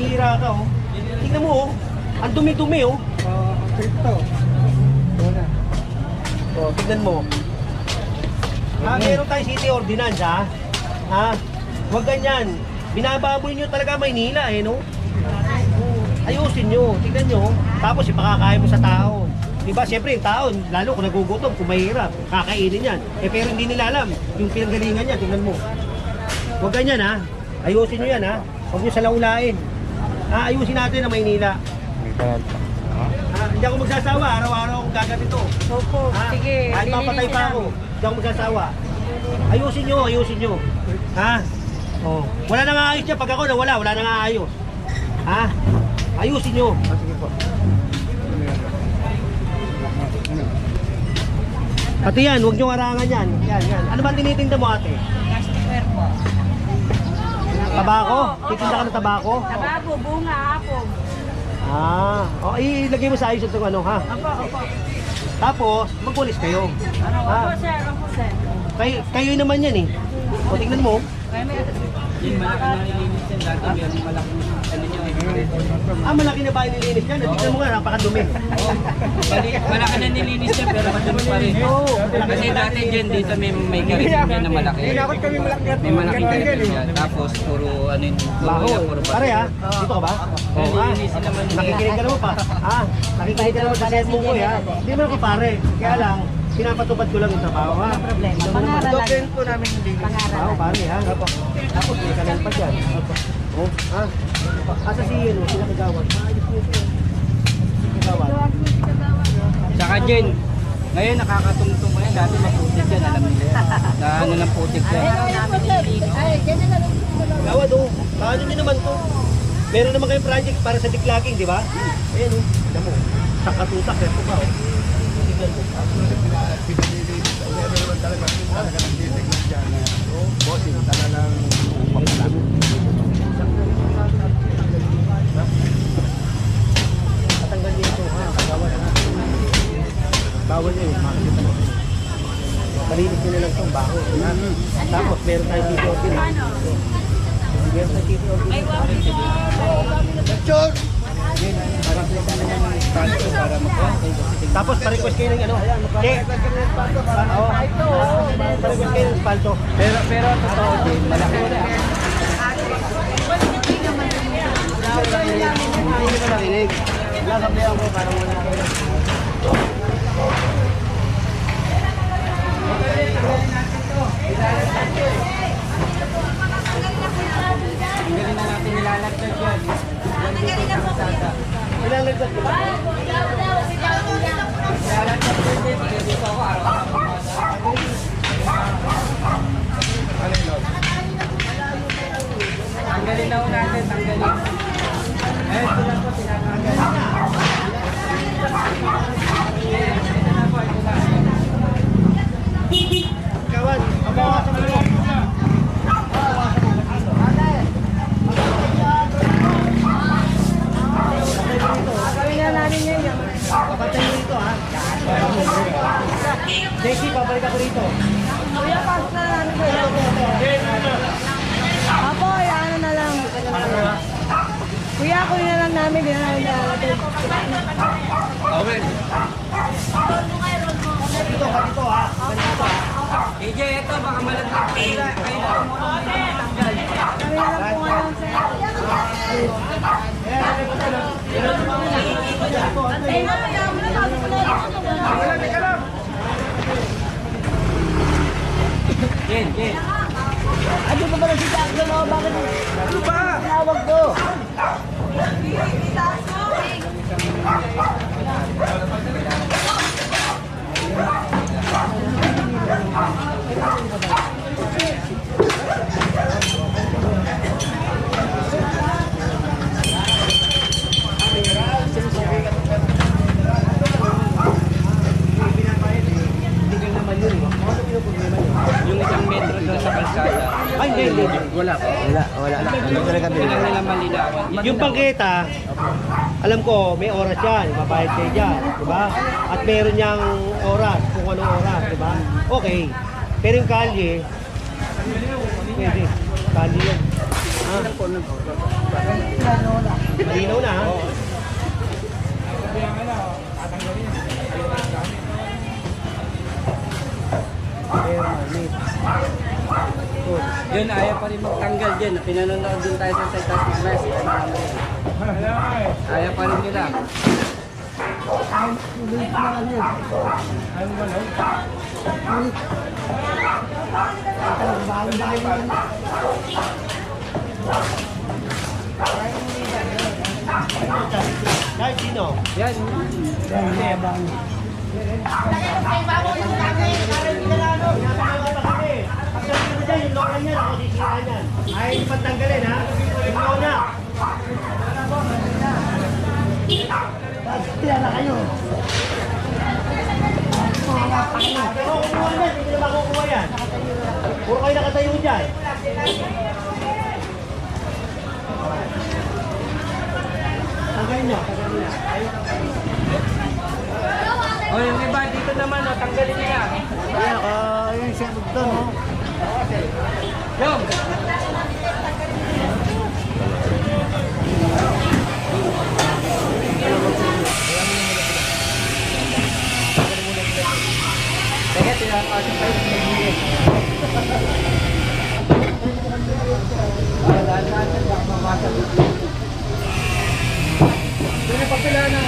Pambira ka, oh. Tingnan mo, oh. Ang dumi-dumi, oh. Crypto. Wala. Oh, tignan mo. Meron tayong city ordinance, ha? Huwag ganyan. Binababoy nyo talaga Maynila, eh, no? Ayusin nyo. Tignan nyo. Tapos ipakakain mo sa tao. Diba? Siyempre, yung tao, lalo kung nagugutom, kung mahirap, kakainin yan. Pero hindi nila alam yung pinanggalingan niya. Tignan mo. Huwag ganyan, ha? Ayusin nyo yan, ha? Huwag nyo salaulain. Ayusin natin ang Maynila. Hindi ako magsasawa. Araw-araw akong gaganito. Opo, sige. Kahit mapatay pa ako. Hindi ako magsasawa. Ayusin nyo, ayusin nyo. Oh. Wala nang aayos dyan. Pag ako nawala, wala nang aayos. Ayusin nyo. Sige po. Ate yan, huwag nyo arangan yan. Yan. Ano ba tinitinda mo, ate? Customer po. Tabako? Titinda ka ng tabako? Tabako, bunga, apog. Ilagay mo sa ayos itong ano, ha? Opo. Tapos, magpulis kayo. Opo, sir. Opo, sir. Kayo naman yan, eh. O, tingnan mo. Yung malaki na nilinis yan, dati meron malaki ano nyo eh. Malaki na ba yung nilinis yan? Tingnan mo nga, napakadumi. Malaki na nilinis yan, pero madumi pa rin. Kasi dati dyan dito may karisimya na malaki. Hinakot kami malaki. May malaking karisimya. Tapos puro ano yun, Baho. puro Pare, ha? Dito ka ba? Nilinisin naman nila. Nakikinig ka naman pa. Nakikinig ka naman sa set mo ko, ha? Hindi naman ako pare. Kaya lang, pinapatupad ko lang yung trabaho, ha? Problema. Pangaral lang. Document po namin hindi. Oo, pare, ha? Tapos, may kanal pa dyan. Oh, ha? Asa si yun, sila kagawad. Maayos mo siya. Kagawad. Saka dyan, ngayon nakakatungtong yan. Dati maputik yan, alam nila yan. Na ano ng putik yan. Kagawad, oh. Paano nyo naman to? Meron naman kayong project para sa declogging, di ba? Ayan, oh. Alam mo, sa katutak, ito pa, oh. Tignan mo. Bossing, talagang pagkakas. Patanggal dito, ha? Kagawad, ha? Bawal yun, makikita mo. Malinis nyo na lang itong baho, ha? Tapos, meron tayong city ordinance. Meron tayong city ordinance. George! Tapos, pa-request kayo ng ano? Pa-request kayo ng spalto. Pero totoo din, malaki na. Hindi nyo na marinig. Lagablihan ko, parang wala kayo. Galing na natin nilalagdag yan. Ilalagdag ko ba? Dito ako araw-araw. Tanggalin na ho natin, tanggalin. Eh, sila po, tinatanggal. Kagawad, mabawasan mo. Gawin na namin ngayon. Papatay mo rito, ha? Jesse, babalik ako rito. Kuya, pasok na namin kayo. Apo, ano na lang. Kuya, kuya na lang namin. Di na namin nalatid. Okay. Dito, ha? AJ, ito, baka malagdag sila. Kayo na muna tanggal. Kami na lang po ngayon, sir. Jen. Ano ba pala si Jackson? Bakit? Ano ba? Tinawag ko. Yung isang metro doon sa kalsada. Ay, hindi. Wala pa. Wala. Ano talaga Kailangan nila malinawan. Yung bangketa, alam ko, may oras yan, mabayad kayo dyan, di ba? At meron niyang oras, kung anong oras, di ba? Okay. Pero yung kalye, pwede, kalye yan. Malinaw na ha? Yun, ayaw pa rin magtanggal dyan. Pinanonood din tayo sa Fantastic Mess. Ayaw pa rin nila. Kahit sino? Yan. Pagdating mo dyan, yung loka niyan, ako sisiraan yan. Ayaw yung pantanggalin ha? Ikaw na. Tira na kayo. Pero kukuha yan, hindi na makukuha yan. Puro kayo nakatayo dyan. Tanggalin nyo, tanggalin nyo. O, yung iba dito naman, o, tanggalin nila. Kaya yung siya doon, no? Yung! Teka, tinapasok tayo. Dahan-dahan yan, baka mabasag. Sino pa pila na?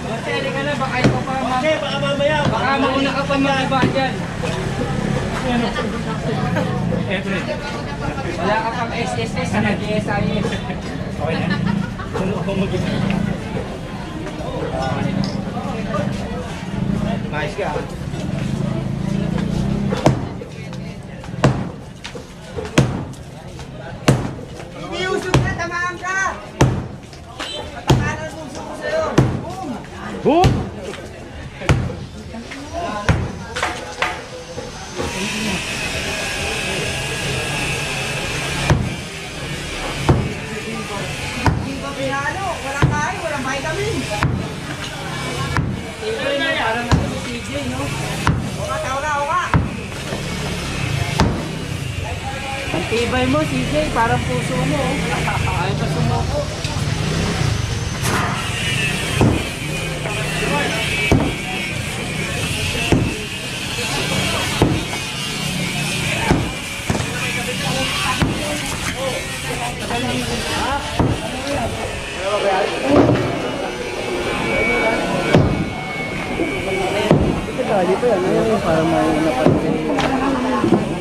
Marcelo ka na, baka ikaw pa Okay, baka mamaya. baka mauna ka pa mag-iba dyan. Wala ka pang SSS na nag-SIS. Okay na? Nice ka. Iniusog na, tamaan ka! Matakanan mo gusto ko sa'yo. Hindi ba pinalo? Walang kain, walang vitamin. Parang ano si CJ, no? Oka, tao na, oka. Ang tibay mo, CJ, parang puso mo. Ayaw pa sumuko. Dito yan, ayun, parang may napansin.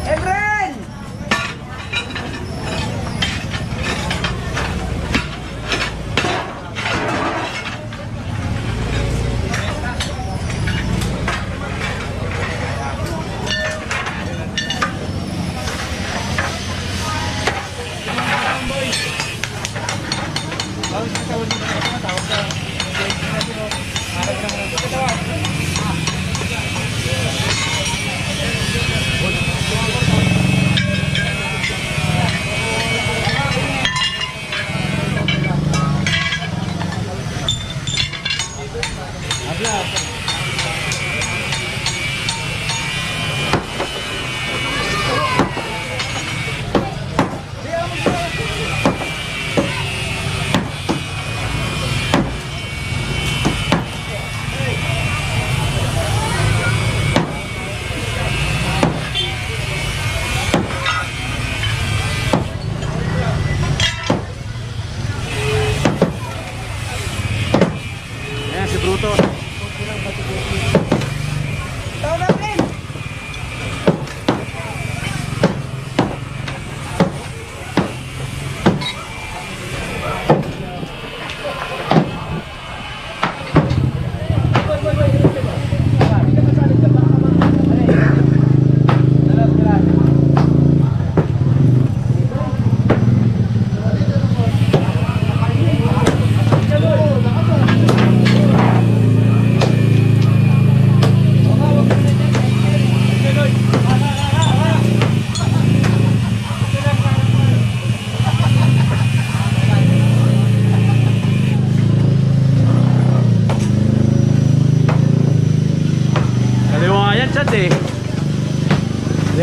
Efren!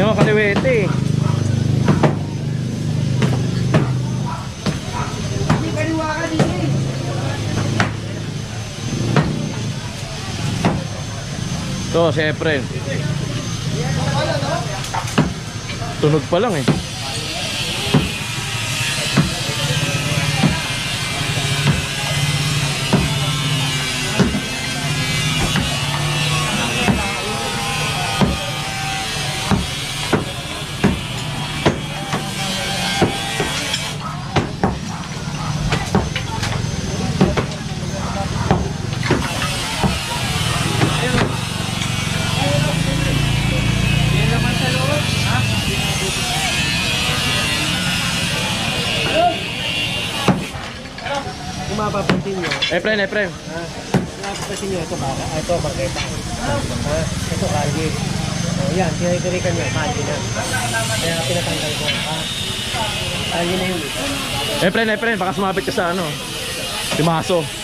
Yan mga kaliwete. Hindi kaliwa ka din eh. Ito, syempre. Tunog pa lang eh. Kung mapapansin nyo, Efren, Efren. kung mapapansin nyo, ito baka, ito bangketa. Ito kalye. O yan, tinitirikan nyo, kalye na. Kaya pinatanggal ko. Kalye na yun. Efren, Efren, baka sumabit ka sa ano. Si Maso.